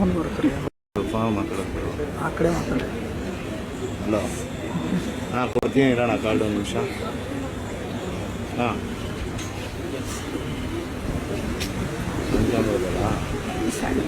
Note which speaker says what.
Speaker 1: ಅವ್ನು ಬರ್ತಾರೆ
Speaker 2: ಫೋನ್ ಮಾತಾಡೋದು
Speaker 1: ಆ ಕಡೆ ಮಾತಾಡಿ.
Speaker 2: ಹಲೋ ಹಾಂ ಕೊಡ್ತೀನಿ ಇರೋಣ ಕಾರ್ಡು ಒಂದು ನಿಮಿಷ. ಹಾಂ
Speaker 1: ಸರಿ